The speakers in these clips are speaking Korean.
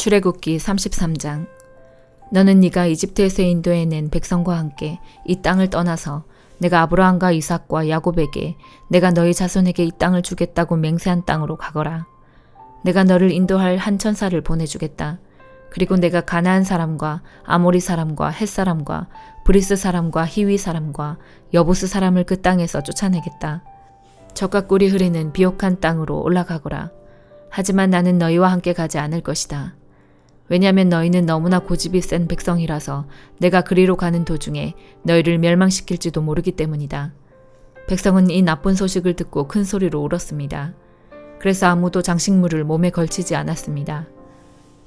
출애굽기 33장. 너는 네가 이집트에서 인도해낸 백성과 함께 이 땅을 떠나서 내가 아브라함과 이삭과 야곱에게 내가 너희 자손에게 이 땅을 주겠다고 맹세한 땅으로 가거라. 내가 너를 인도할 한 천사를 보내주겠다. 그리고 내가 가나안 사람과 아모리 사람과 헷 사람과 브리스 사람과 히위 사람과 여부스 사람을 그 땅에서 쫓아내겠다. 젖과 꿀이 흐르는 비옥한 땅으로 올라가거라. 하지만 나는 너희와 함께 가지 않을 것이다. 왜냐하면 너희는 너무나 고집이 센 백성이라서 내가 그리로 가는 도중에 너희를 멸망시킬지도 모르기 때문이다. 백성은 이 나쁜 소식을 듣고 큰 소리로 울었습니다. 그래서 아무도 장식물을 몸에 걸치지 않았습니다.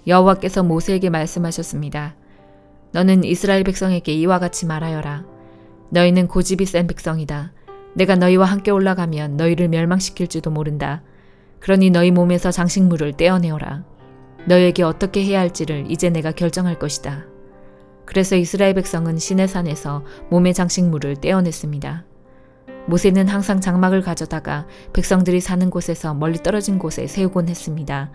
여호와께서 모세에게 말씀하셨습니다. 너는 이스라엘 백성에게 이와 같이 말하여라. 너희는 고집이 센 백성이다. 내가 너희와 함께 올라가면 너희를 멸망시킬지도 모른다. 그러니 너희 몸에서 장식물을 떼어내어라. 너희에게 어떻게 해야 할지를 이제 내가 결정할 것이다. 그래서 이스라엘 백성은 시내산에서 몸의 장식물을 떼어냈습니다. 모세는 항상 장막을 가져다가 백성들이 사는 곳에서 멀리 떨어진 곳에 세우곤 했습니다.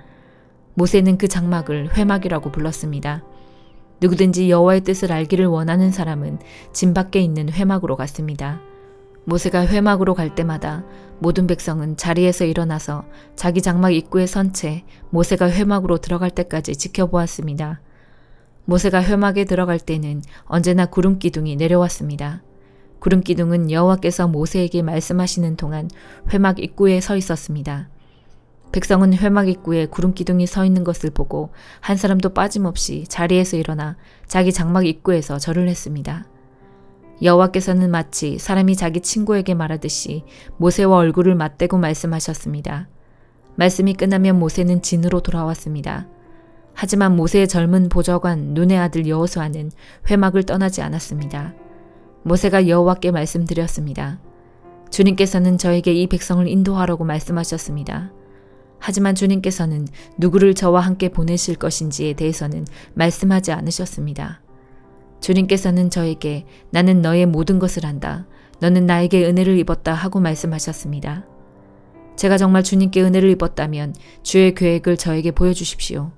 모세는 그 장막을 회막이라고 불렀습니다. 누구든지 여호와의 뜻을 알기를 원하는 사람은 진 밖에 있는 회막으로 갔습니다. 모세가 회막으로 갈 때마다 모든 백성은 자리에서 일어나서 자기 장막 입구에 선 채 모세가 회막으로 들어갈 때까지 지켜보았습니다. 모세가 회막에 들어갈 때는 언제나 구름 기둥이 내려왔습니다. 구름 기둥은 여호와께서 모세에게 말씀하시는 동안 회막 입구에 서 있었습니다. 백성은 회막 입구에 구름 기둥이 서 있는 것을 보고 한 사람도 빠짐없이 자리에서 일어나 자기 장막 입구에서 절을 했습니다. 여호와께서는 마치 사람이 자기 친구에게 말하듯이 모세와 얼굴을 맞대고 말씀하셨습니다. 말씀이 끝나면 모세는 진으로 돌아왔습니다. 하지만 모세의 젊은 보좌관 눈의 아들 여호수아는 회막을 떠나지 않았습니다. 모세가 여호와께 말씀드렸습니다. 주님께서는 저에게 이 백성을 인도하라고 말씀하셨습니다. 하지만 주님께서는 누구를 저와 함께 보내실 것인지에 대해서는 말씀하지 않으셨습니다. 주님께서는 저에게 나는 너의 모든 것을 안다. 너는 나에게 은혜를 입었다 하고 말씀하셨습니다. 제가 정말 주님께 은혜를 입었다면 주의 계획을 저에게 보여주십시오.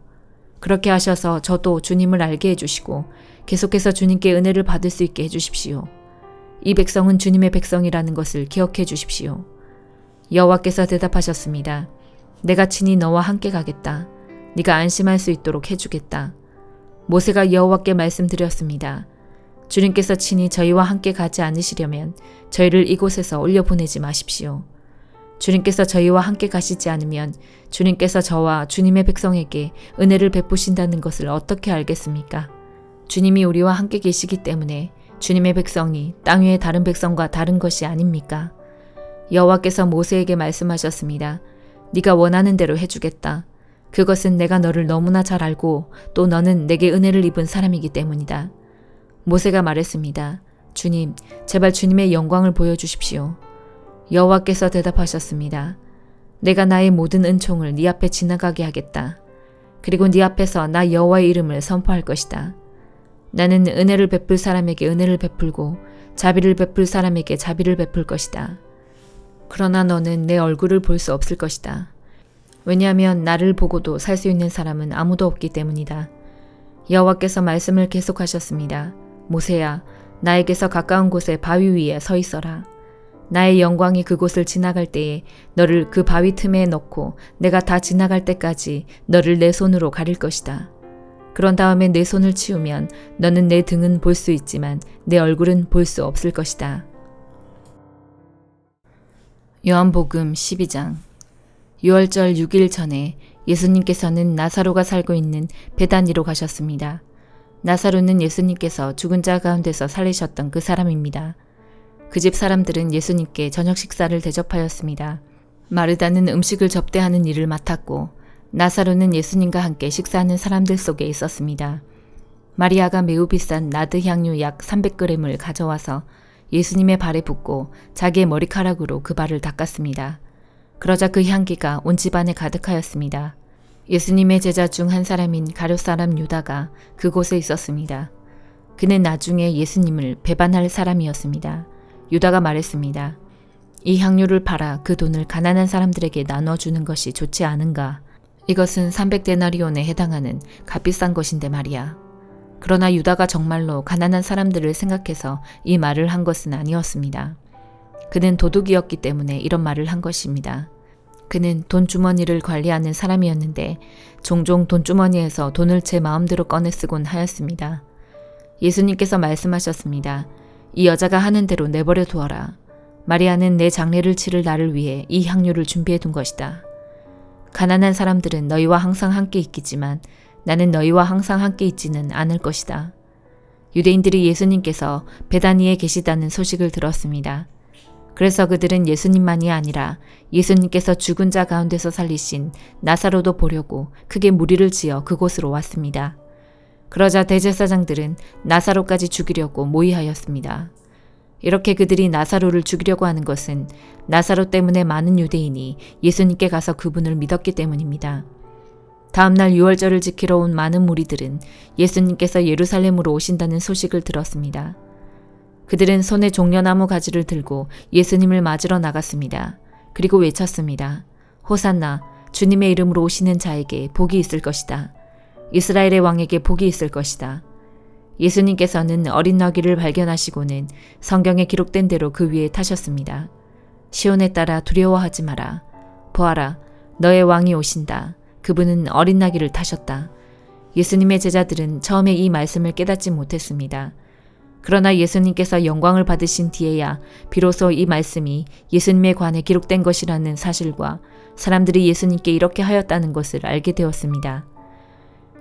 그렇게 하셔서 저도 주님을 알게 해주시고 계속해서 주님께 은혜를 받을 수 있게 해주십시오. 이 백성은 주님의 백성이라는 것을 기억해 주십시오. 여호와께서 대답하셨습니다. 내가 친히 너와 함께 가겠다. 네가 안심할 수 있도록 해주겠다. 모세가 여호와께 말씀드렸습니다. 주님께서 친히 저희와 함께 가지 않으시려면 저희를 이곳에서 올려보내지 마십시오. 주님께서 저희와 함께 가시지 않으면 주님께서 저와 주님의 백성에게 은혜를 베푸신다는 것을 어떻게 알겠습니까? 주님이 우리와 함께 계시기 때문에 주님의 백성이 땅 위의 다른 백성과 다른 것이 아닙니까? 여호와께서 모세에게 말씀하셨습니다. 네가 원하는 대로 해주겠다. 그것은 내가 너를 너무나 잘 알고 또 너는 내게 은혜를 입은 사람이기 때문이다. 모세가 말했습니다. 주님, 제발 주님의 영광을 보여주십시오. 여호와께서 대답하셨습니다. 내가 나의 모든 은총을 네 앞에 지나가게 하겠다. 그리고 네 앞에서 나 여호와의 이름을 선포할 것이다. 나는 은혜를 베풀 사람에게 은혜를 베풀고 자비를 베풀 사람에게 자비를 베풀 것이다. 그러나 너는 내 얼굴을 볼 수 없을 것이다. 왜냐하면 나를 보고도 살 수 있는 사람은 아무도 없기 때문이다. 여호와께서 말씀을 계속하셨습니다. 모세야, 나에게서 가까운 곳에 바위 위에 서 있어라. 나의 영광이 그곳을 지나갈 때에 너를 그 바위 틈에 넣고 내가 다 지나갈 때까지 너를 내 손으로 가릴 것이다. 그런 다음에 내 손을 치우면 너는 내 등은 볼 수 있지만 내 얼굴은 볼 수 없을 것이다. 요한복음 12장. 6월절 6일 전에 예수님께서는 나사로가 살고 있는 베다니로 가셨습니다. 나사로는 예수님께서 죽은 자 가운데서 살리셨던 그 사람입니다. 그 집 사람들은 예수님께 저녁 식사를 대접하였습니다. 마르다는 음식을 접대하는 일을 맡았고 나사로는 예수님과 함께 식사하는 사람들 속에 있었습니다. 마리아가 매우 비싼 나드 향유 약 300g을 가져와서 예수님의 발에 붓고 자기의 머리카락으로 그 발을 닦았습니다. 그러자 그 향기가 온 집안에 가득하였습니다. 예수님의 제자 중 한 사람인 가룟 사람 유다가 그곳에 있었습니다. 그는 나중에 예수님을 배반할 사람이었습니다. 유다가 말했습니다. 이 향유를 팔아 그 돈을 가난한 사람들에게 나눠주는 것이 좋지 않은가? 이것은 300데나리온에 해당하는 값비싼 것인데 말이야. 그러나 유다가 정말로 가난한 사람들을 생각해서 이 말을 한 것은 아니었습니다. 그는 도둑이었기 때문에 이런 말을 한 것입니다. 그는 돈주머니를 관리하는 사람이었는데 종종 돈주머니에서 돈을 제 마음대로 꺼내 쓰곤 하였습니다. 예수님께서 말씀하셨습니다. 이 여자가 하는 대로 내버려 두어라. 마리아는 내 장례를 치를 나를 위해 이 향유를 준비해 둔 것이다. 가난한 사람들은 너희와 항상 함께 있겠지만 나는 너희와 항상 함께 있지는 않을 것이다. 유대인들이 예수님께서 베다니에 계시다는 소식을 들었습니다. 그래서 그들은 예수님만이 아니라 예수님께서 죽은 자 가운데서 살리신 나사로도 보려고 크게 무리를 지어 그곳으로 왔습니다. 그러자 대제사장들은 나사로까지 죽이려고 모의하였습니다. 이렇게 그들이 나사로를 죽이려고 하는 것은 나사로 때문에 많은 유대인이 예수님께 가서 그분을 믿었기 때문입니다. 다음날 유월절을 지키러 온 많은 무리들은 예수님께서 예루살렘으로 오신다는 소식을 들었습니다. 그들은 손에 종려나무 가지를 들고 예수님을 맞으러 나갔습니다. 그리고 외쳤습니다. 호산나, 주님의 이름으로 오시는 자에게 복이 있을 것이다. 이스라엘의 왕에게 복이 있을 것이다. 예수님께서는 어린 나귀를 발견하시고는 성경에 기록된 대로 그 위에 타셨습니다. 시온에 따라 두려워하지 마라. 보아라, 너의 왕이 오신다. 그분은 어린 나귀를 타셨다. 예수님의 제자들은 처음에 이 말씀을 깨닫지 못했습니다. 그러나 예수님께서 영광을 받으신 뒤에야 비로소 이 말씀이 예수님에 관해 기록된 것이라는 사실과 사람들이 예수님께 이렇게 하였다는 것을 알게 되었습니다.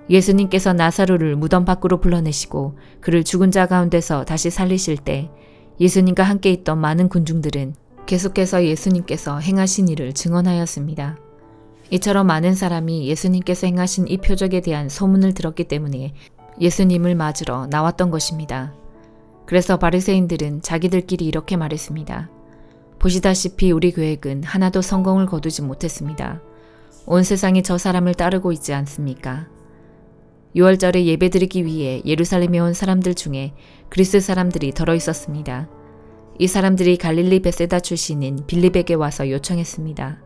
예수님께서 나사로를 무덤 밖으로 불러내시고 그를 죽은 자 가운데서 다시 살리실 때 예수님과 함께 있던 많은 군중들은 계속해서 예수님께서 행하신 일을 증언하였습니다. 이처럼 많은 사람이 예수님께서 행하신 이 표적에 대한 소문을 들었기 때문에 예수님을 맞으러 나왔던 것입니다. 그래서 바리새인들은 자기들끼리 이렇게 말했습니다. 보시다시피 우리 계획은 하나도 성공을 거두지 못했습니다. 온 세상이 저 사람을 따르고 있지 않습니까? 유월절에 예배드리기 위해 예루살렘에 온 사람들 중에 그리스 사람들이 덜어 있었습니다. 이 사람들이 갈릴리 베세다 출신인 빌립에게 와서 요청했습니다.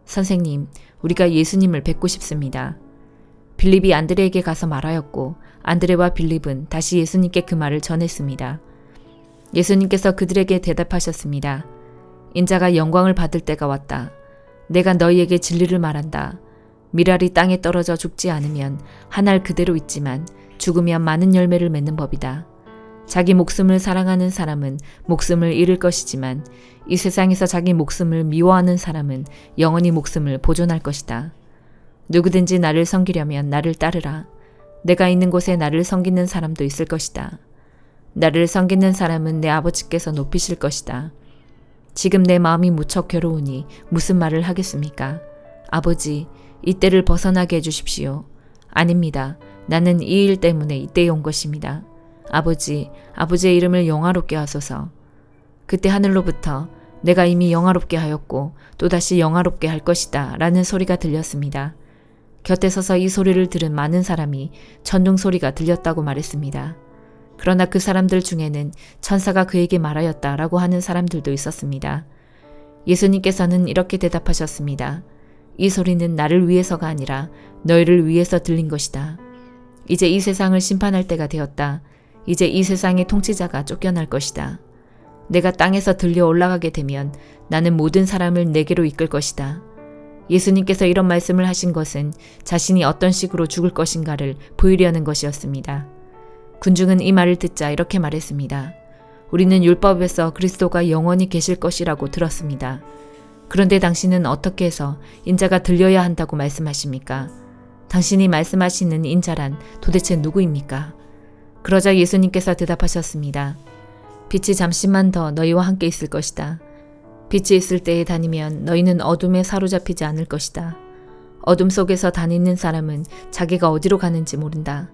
선생님, 우리가 예수님을 뵙고 싶습니다. 빌립이 안드레에게 가서 말하였고 안드레와 빌립은 다시 예수님께 그 말을 전했습니다. 예수님께서 그들에게 대답하셨습니다. 인자가 영광을 받을 때가 왔다. 내가 너희에게 진리를 말한다. 미랄이 땅에 떨어져 죽지 않으면 한 알 그대로 있지만 죽으면 많은 열매를 맺는 법이다. 자기 목숨을 사랑하는 사람은 목숨을 잃을 것이지만 이 세상에서 자기 목숨을 미워하는 사람은 영원히 목숨을 보존할 것이다. 누구든지 나를 섬기려면 나를 따르라. 내가 있는 곳에 나를 섬기는 사람도 있을 것이다. 나를 섬기는 사람은 내 아버지께서 높이실 것이다. 지금 내 마음이 무척 괴로우니 무슨 말을 하겠습니까? 아버지, 이때를 벗어나게 해주십시오. 아닙니다. 나는 이 일 때문에 이때에 온 것입니다. 아버지, 아버지의 이름을 영화롭게 하소서. 그때 하늘로부터 내가 이미 영화롭게 하였고 또다시 영화롭게 할 것이다 라는 소리가 들렸습니다. 곁에 서서 이 소리를 들은 많은 사람이 천둥 소리가 들렸다고 말했습니다. 그러나 그 사람들 중에는 천사가 그에게 말하였다라고 하는 사람들도 있었습니다. 예수님께서는 이렇게 대답하셨습니다. 이 소리는 나를 위해서가 아니라 너희를 위해서 들린 것이다. 이제 이 세상을 심판할 때가 되었다. 이제 이 세상의 통치자가 쫓겨날 것이다. 내가 땅에서 들려 올라가게 되면 나는 모든 사람을 내게로 이끌 것이다. 예수님께서 이런 말씀을 하신 것은 자신이 어떤 식으로 죽을 것인가를 보이려는 것이었습니다. 군중은 이 말을 듣자 이렇게 말했습니다. 우리는 율법에서 그리스도가 영원히 계실 것이라고 들었습니다. 그런데 당신은 어떻게 해서 인자가 들려야 한다고 말씀하십니까? 당신이 말씀하시는 인자란 도대체 누구입니까? 그러자 예수님께서 대답하셨습니다. 빛이 잠시만 더 너희와 함께 있을 것이다. 빛이 있을 때에 다니면 너희는 어둠에 사로잡히지 않을 것이다. 어둠 속에서 다니는 사람은 자기가 어디로 가는지 모른다.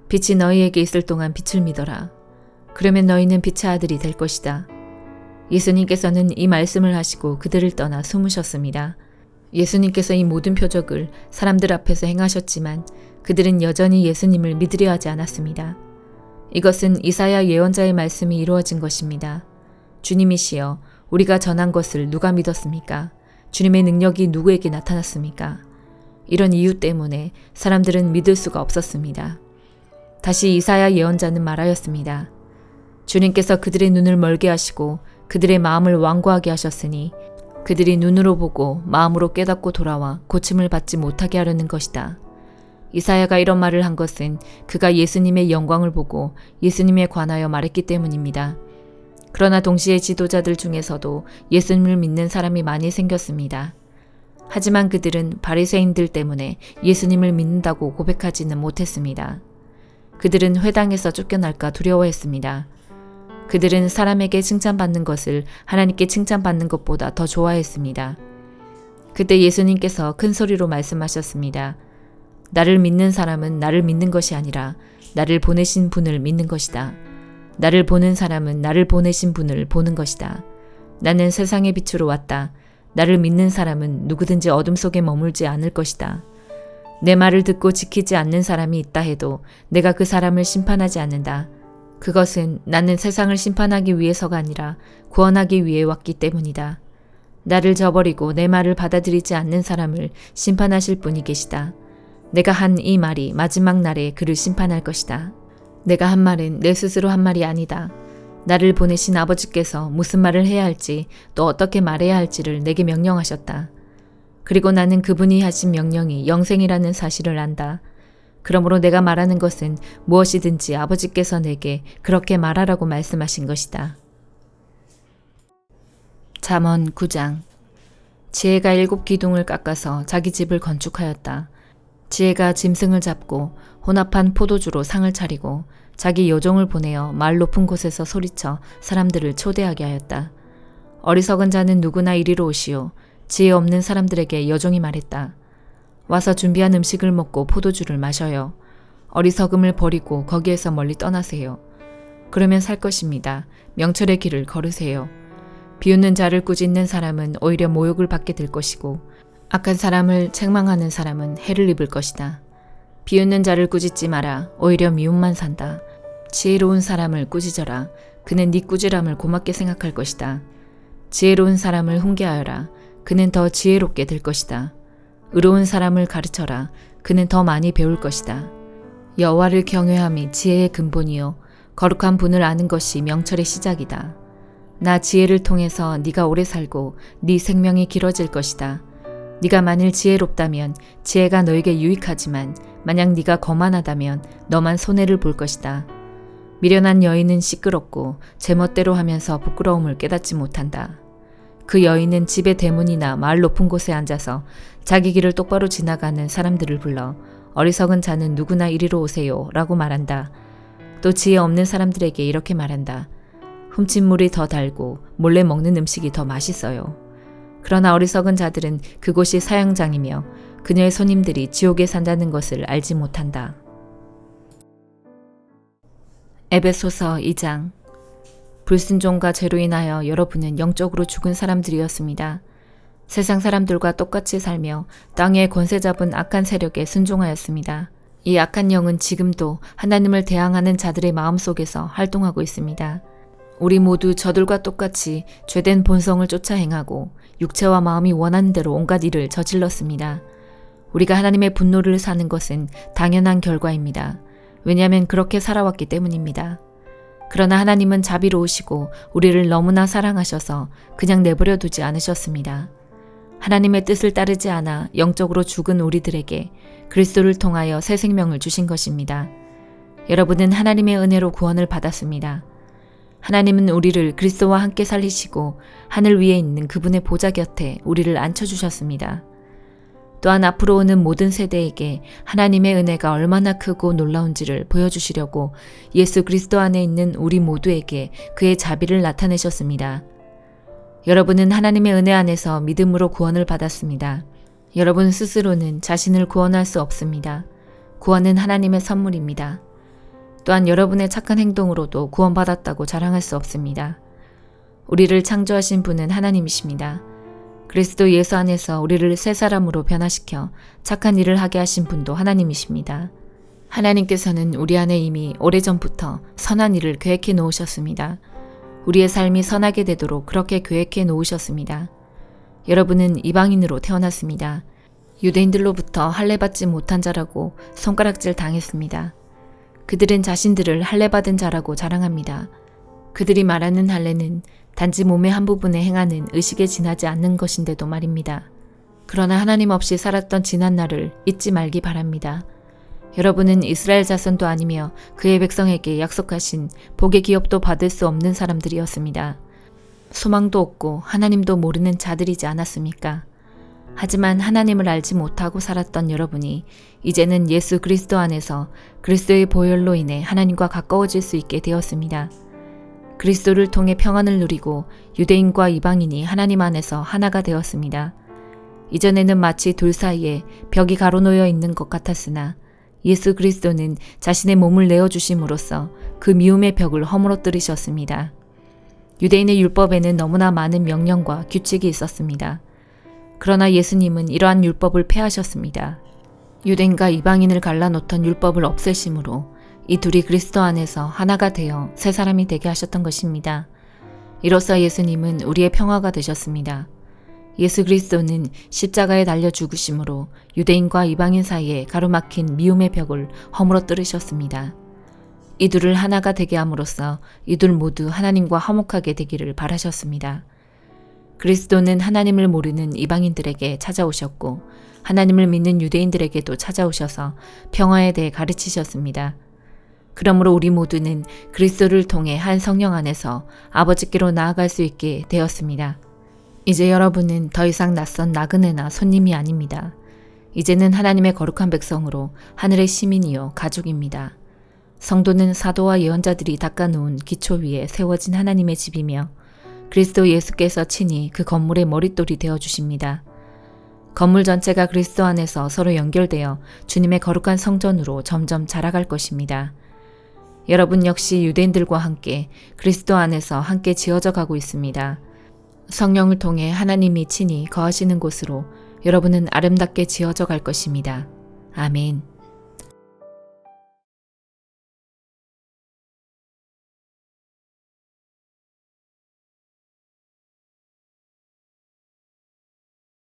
빛이 너희에게 있을 동안 빛을 믿어라. 그러면 너희는 빛의 아들이 될 것이다. 예수님께서는 이 말씀을 하시고 그들을 떠나 숨으셨습니다. 예수님께서 이 모든 표적을 사람들 앞에서 행하셨지만 그들은 여전히 예수님을 믿으려 하지 않았습니다. 이것은 이사야 예언자의 말씀이 이루어진 것입니다. 주님이시여, 우리가 전한 것을 누가 믿었습니까? 주님의 능력이 누구에게 나타났습니까? 이런 이유 때문에 사람들은 믿을 수가 없었습니다. 다시 이사야 예언자는 말하였습니다. 주님께서 그들의 눈을 멀게 하시고 그들의 마음을 완고하게 하셨으니 그들이 눈으로 보고 마음으로 깨닫고 돌아와 고침을 받지 못하게 하려는 것이다. 이사야가 이런 말을 한 것은 그가 예수님의 영광을 보고 예수님에 관하여 말했기 때문입니다. 그러나 동시에 지도자들 중에서도 예수님을 믿는 사람이 많이 생겼습니다. 하지만 그들은 바리새인들 때문에 예수님을 믿는다고 고백하지는 못했습니다. 그들은 회당에서 쫓겨날까 두려워했습니다. 그들은 사람에게 칭찬받는 것을 하나님께 칭찬받는 것보다 더 좋아했습니다. 그때 예수님께서 큰 소리로 말씀하셨습니다. 나를 믿는 사람은 나를 믿는 것이 아니라 나를 보내신 분을 믿는 것이다. 나를 보는 사람은 나를 보내신 분을 보는 것이다. 나는 세상의 빛으로 왔다. 나를 믿는 사람은 누구든지 어둠 속에 머물지 않을 것이다. 내 말을 듣고 지키지 않는 사람이 있다 해도 내가 그 사람을 심판하지 않는다. 그것은 나는 세상을 심판하기 위해서가 아니라 구원하기 위해 왔기 때문이다. 나를 저버리고 내 말을 받아들이지 않는 사람을 심판하실 분이 계시다. 내가 한 이 말이 마지막 날에 그를 심판할 것이다. 내가 한 말은 내 스스로 한 말이 아니다. 나를 보내신 아버지께서 무슨 말을 해야 할지 또 어떻게 말해야 할지를 내게 명령하셨다. 그리고 나는 그분이 하신 명령이 영생이라는 사실을 안다. 그러므로 내가 말하는 것은 무엇이든지 아버지께서 내게 그렇게 말하라고 말씀하신 것이다. 잠언 9장. 지혜가 7 기둥을 깎아서 자기 집을 건축하였다. 지혜가 짐승을 잡고 혼합한 포도주로 상을 차리고 자기 요종을 보내어 말 높은 곳에서 소리쳐 사람들을 초대하게 하였다. 어리석은 자는 누구나 이리로 오시오. 지혜 없는 사람들에게 여종이 말했다. 와서 준비한 음식을 먹고 포도주를 마셔요. 어리석음을 버리고 거기에서 멀리 떠나세요. 그러면 살 것입니다. 명철의 길을 걸으세요. 비웃는 자를 꾸짖는 사람은 오히려 모욕을 받게 될 것이고 악한 사람을 책망하는 사람은 해를 입을 것이다. 비웃는 자를 꾸짖지 마라. 오히려 미움만 산다. 지혜로운 사람을 꾸짖어라. 그는 네 꾸지람을 고맙게 생각할 것이다. 지혜로운 사람을 훈계하여라. 그는 더 지혜롭게 될 것이다. 의로운 사람을 가르쳐라. 그는 더 많이 배울 것이다. 여호와를 경외함이 지혜의 근본이요 거룩한 분을 아는 것이 명철의 시작이다. 나 지혜를 통해서 네가 오래 살고 네 생명이 길어질 것이다. 네가 만일 지혜롭다면 지혜가 너에게 유익하지만 만약 네가 거만하다면 너만 손해를 볼 것이다. 미련한 여인은 시끄럽고 제멋대로 하면서 부끄러움을 깨닫지 못한다. 그 여인은 집의 대문이나 마을 높은 곳에 앉아서 자기 길을 똑바로 지나가는 사람들을 불러 어리석은 자는 누구나 이리로 오세요 라고 말한다. 또 지혜 없는 사람들에게 이렇게 말한다. 훔친 물이 더 달고 몰래 먹는 음식이 더 맛있어요. 그러나 어리석은 자들은 그곳이 사형장이며 그녀의 손님들이 지옥에 산다는 것을 알지 못한다. 에베소서 2장. 불순종과 죄로 인하여 여러분은 영적으로 죽은 사람들이었습니다. 세상 사람들과 똑같이 살며 땅의 권세 잡은 악한 세력에 순종하였습니다. 이 악한 영은 지금도 하나님을 대항하는 자들의 마음속에서 활동하고 있습니다. 우리 모두 저들과 똑같이 죄된 본성을 쫓아 행하고 육체와 마음이 원하는 대로 온갖 일을 저질렀습니다. 우리가 하나님의 분노를 사는 것은 당연한 결과입니다. 왜냐하면 그렇게 살아왔기 때문입니다. 그러나 하나님은 자비로우시고 우리를 너무나 사랑하셔서 그냥 내버려 두지 않으셨습니다. 하나님의 뜻을 따르지 않아 영적으로 죽은 우리들에게 그리스도를 통하여 새 생명을 주신 것입니다. 여러분은 하나님의 은혜로 구원을 받았습니다. 하나님은 우리를 그리스도와 함께 살리시고 하늘 위에 있는 그분의 보좌 곁에 우리를 앉혀주셨습니다. 또한 앞으로 오는 모든 세대에게 하나님의 은혜가 얼마나 크고 놀라운지를 보여주시려고 예수 그리스도 안에 있는 우리 모두에게 그의 자비를 나타내셨습니다. 여러분은 하나님의 은혜 안에서 믿음으로 구원을 받았습니다. 여러분 스스로는 자신을 구원할 수 없습니다. 구원은 하나님의 선물입니다. 또한 여러분의 착한 행동으로도 구원받았다고 자랑할 수 없습니다. 우리를 창조하신 분은 하나님이십니다. 그리스도 예수 안에서 우리를 새 사람으로 변화시켜 착한 일을 하게 하신 분도 하나님이십니다. 하나님께서는 우리 안에 이미 오래전부터 선한 일을 계획해 놓으셨습니다. 우리의 삶이 선하게 되도록 그렇게 계획해 놓으셨습니다. 여러분은 이방인으로 태어났습니다. 유대인들로부터 할례받지 못한 자라고 손가락질 당했습니다. 그들은 자신들을 할례받은 자라고 자랑합니다. 그들이 말하는 할례는 단지 몸의 한 부분에 행하는 의식에 지나지 않는 것인데도 말입니다. 그러나 하나님 없이 살았던 지난 날을 잊지 말기 바랍니다. 여러분은 이스라엘 자손도 아니며 그의 백성에게 약속하신 복의 기업도 받을 수 없는 사람들이었습니다. 소망도 없고 하나님도 모르는 자들이지 않았습니까? 하지만 하나님을 알지 못하고 살았던 여러분이 이제는 예수 그리스도 안에서 그리스도의 보혈로 인해 하나님과 가까워질 수 있게 되었습니다. 그리스도를 통해 평안을 누리고 유대인과 이방인이 하나님 안에서 하나가 되었습니다. 이전에는 마치 둘 사이에 벽이 가로놓여 있는 것 같았으나 예수 그리스도는 자신의 몸을 내어주심으로써 그 미움의 벽을 허물어뜨리셨습니다. 유대인의 율법에는 너무나 많은 명령과 규칙이 있었습니다. 그러나 예수님은 이러한 율법을 폐하셨습니다. 유대인과 이방인을 갈라놓던 율법을 없애심으로 이 둘이 그리스도 안에서 하나가 되어 새 사람이 되게 하셨던 것입니다. 이로써 예수님은 우리의 평화가 되셨습니다. 예수 그리스도는 십자가에 달려 죽으심으로 유대인과 이방인 사이에 가로막힌 미움의 벽을 허물어뜨리셨습니다. 이 둘을 하나가 되게 함으로써 이 둘 모두 하나님과 화목하게 되기를 바라셨습니다. 그리스도는 하나님을 모르는 이방인들에게 찾아오셨고 하나님을 믿는 유대인들에게도 찾아오셔서 평화에 대해 가르치셨습니다. 그러므로 우리 모두는 그리스도를 통해 한 성령 안에서 아버지께로 나아갈 수 있게 되었습니다. 이제 여러분은 더 이상 낯선 나그네나 손님이 아닙니다. 이제는 하나님의 거룩한 백성으로 하늘의 시민이요 가족입니다. 성도는 사도와 예언자들이 닦아놓은 기초 위에 세워진 하나님의 집이며 그리스도 예수께서 친히 그 건물의 머릿돌이 되어주십니다. 건물 전체가 그리스도 안에서 서로 연결되어 주님의 거룩한 성전으로 점점 자라갈 것입니다. 여러분 역시 유대인들과 함께 그리스도 안에서 함께 지어져 가고 있습니다. 성령을 통해 하나님이 친히 거하시는 곳으로 여러분은 아름답게 지어져 갈 것입니다. 아멘.